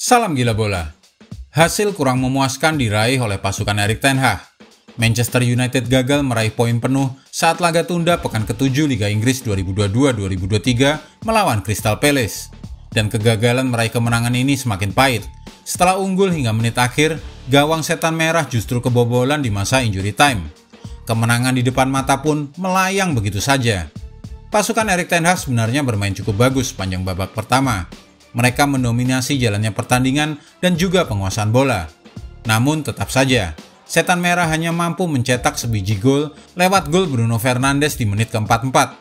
Salam gila bola. Hasil kurang memuaskan diraih oleh pasukan Erik ten Hag. Manchester United gagal meraih poin penuh saat laga tunda pekan ke-7 Liga Inggris 2022-2023 melawan Crystal Palace. Dan kegagalan meraih kemenangan ini semakin pahit. Setelah unggul hingga menit akhir, gawang setan merah justru kebobolan di masa injury time. Kemenangan di depan mata pun melayang begitu saja. Pasukan Erik ten Hag sebenarnya bermain cukup bagus sepanjang babak pertama. Mereka mendominasi jalannya pertandingan dan juga penguasaan bola. Namun tetap saja, setan merah hanya mampu mencetak sebiji gol lewat gol Bruno Fernandes di menit ke-44.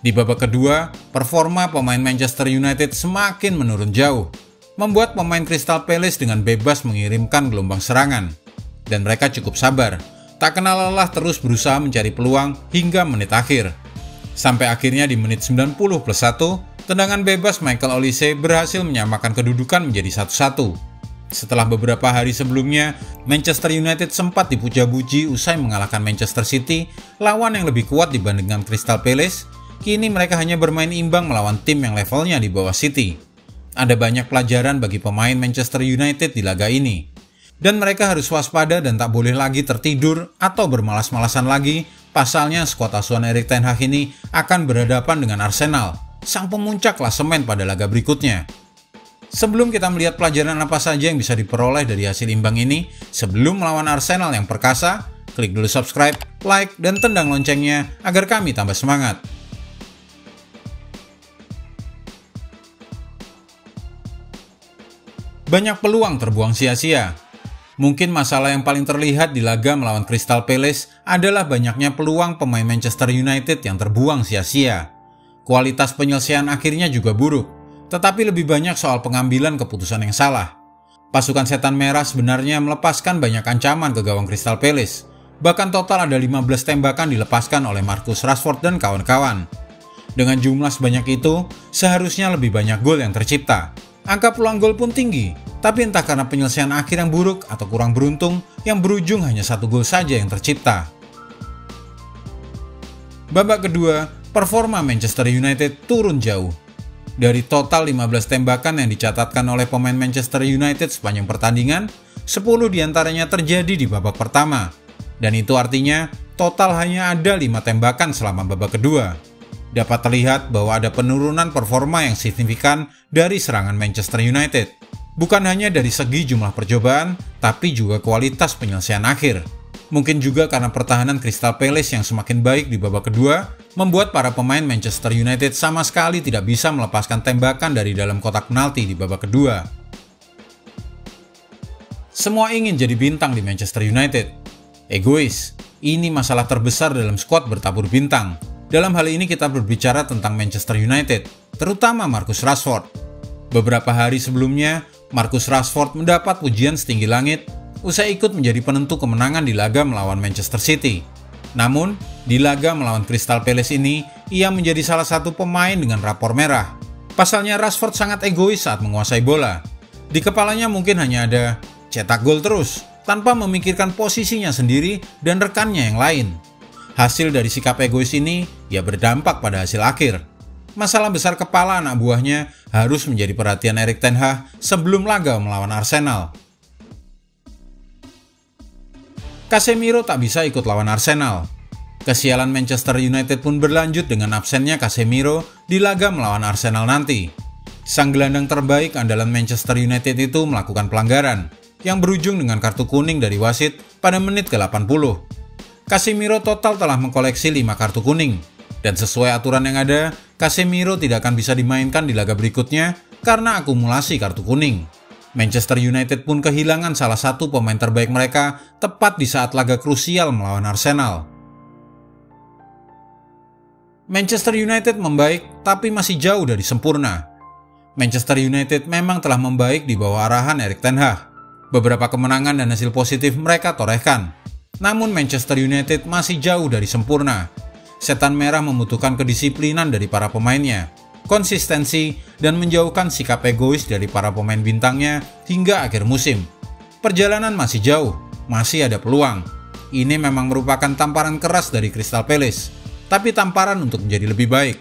Di babak kedua, performa pemain Manchester United semakin menurun jauh, membuat pemain Crystal Palace dengan bebas mengirimkan gelombang serangan. Dan mereka cukup sabar, tak kenal lelah terus berusaha mencari peluang hingga menit akhir. Sampai akhirnya di menit 90+1, tendangan bebas Michael Olise berhasil menyamakan kedudukan menjadi 1-1. Setelah beberapa hari sebelumnya, Manchester United sempat dipuja-puji usai mengalahkan Manchester City, lawan yang lebih kuat dibandingkan Crystal Palace. Kini mereka hanya bermain imbang melawan tim yang levelnya di bawah City. Ada banyak pelajaran bagi pemain Manchester United di laga ini. Dan mereka harus waspada dan tak boleh lagi tertidur atau bermalas-malasan lagi, pasalnya skuad asuhan Erik ten Hag ini akan berhadapan dengan Arsenal, sang pemuncak klasemen pada laga berikutnya. Sebelum kita melihat pelajaran apa saja yang bisa diperoleh dari hasil imbang ini, sebelum melawan Arsenal yang perkasa, klik dulu subscribe, like, dan tendang loncengnya agar kami tambah semangat. Banyak peluang terbuang sia-sia. Mungkin masalah yang paling terlihat di laga melawan Crystal Palace adalah banyaknya peluang pemain Manchester United yang terbuang sia-sia. Kualitas penyelesaian akhirnya juga buruk, tetapi lebih banyak soal pengambilan keputusan yang salah. Pasukan setan merah sebenarnya melepaskan banyak ancaman ke gawang Crystal Palace. Bahkan total ada 15 tembakan dilepaskan oleh Marcus Rashford dan kawan-kawan. Dengan jumlah sebanyak itu, seharusnya lebih banyak gol yang tercipta. Angka peluang gol pun tinggi, tapi entah karena penyelesaian akhir yang buruk atau kurang beruntung, yang berujung hanya 1 gol saja yang tercipta. Babak kedua, performa Manchester United turun jauh. Dari total 15 tembakan yang dicatatkan oleh pemain Manchester United sepanjang pertandingan, 10 diantaranya terjadi di babak pertama. Dan itu artinya total hanya ada 5 tembakan selama babak kedua. Dapat terlihat bahwa ada penurunan performa yang signifikan dari serangan Manchester United. Bukan hanya dari segi jumlah percobaan, tapi juga kualitas penyelesaian akhir. Mungkin juga karena pertahanan Crystal Palace yang semakin baik di babak kedua, membuat para pemain Manchester United sama sekali tidak bisa melepaskan tembakan dari dalam kotak penalti di babak kedua. Semua ingin jadi bintang di Manchester United. Egois, ini masalah terbesar dalam skuad bertabur bintang. Dalam hal ini kita berbicara tentang Manchester United, terutama Marcus Rashford. Beberapa hari sebelumnya, Marcus Rashford mendapat pujian setinggi langit usai ikut menjadi penentu kemenangan di laga melawan Manchester City. Namun, di laga melawan Crystal Palace ini, ia menjadi salah satu pemain dengan rapor merah. Pasalnya Rashford sangat egois saat menguasai bola. Di kepalanya mungkin hanya ada cetak gol terus, tanpa memikirkan posisinya sendiri dan rekannya yang lain. Hasil dari sikap egois ini, ya berdampak pada hasil akhir. Masalah besar kepala anak buahnya harus menjadi perhatian Erik ten Hag sebelum laga melawan Arsenal. Casemiro tak bisa ikut lawan Arsenal. Kesialan Manchester United pun berlanjut dengan absennya Casemiro di laga melawan Arsenal nanti. Sang gelandang terbaik andalan Manchester United itu melakukan pelanggaran, yang berujung dengan kartu kuning dari wasit pada menit ke-80. Casemiro total telah mengkoleksi 5 kartu kuning, dan sesuai aturan yang ada, Casemiro tidak akan bisa dimainkan di laga berikutnya karena akumulasi kartu kuning. Manchester United pun kehilangan salah satu pemain terbaik mereka tepat di saat laga krusial melawan Arsenal. Manchester United membaik, tapi masih jauh dari sempurna. Manchester United memang telah membaik di bawah arahan Erik ten Hag. Beberapa kemenangan dan hasil positif mereka torehkan. Namun Manchester United masih jauh dari sempurna. Setan merah membutuhkan kedisiplinan dari para pemainnya, konsistensi, dan menjauhkan sikap egois dari para pemain bintangnya hingga akhir musim. Perjalanan masih jauh, masih ada peluang. Ini memang merupakan tamparan keras dari Crystal Palace, tapi tamparan untuk menjadi lebih baik.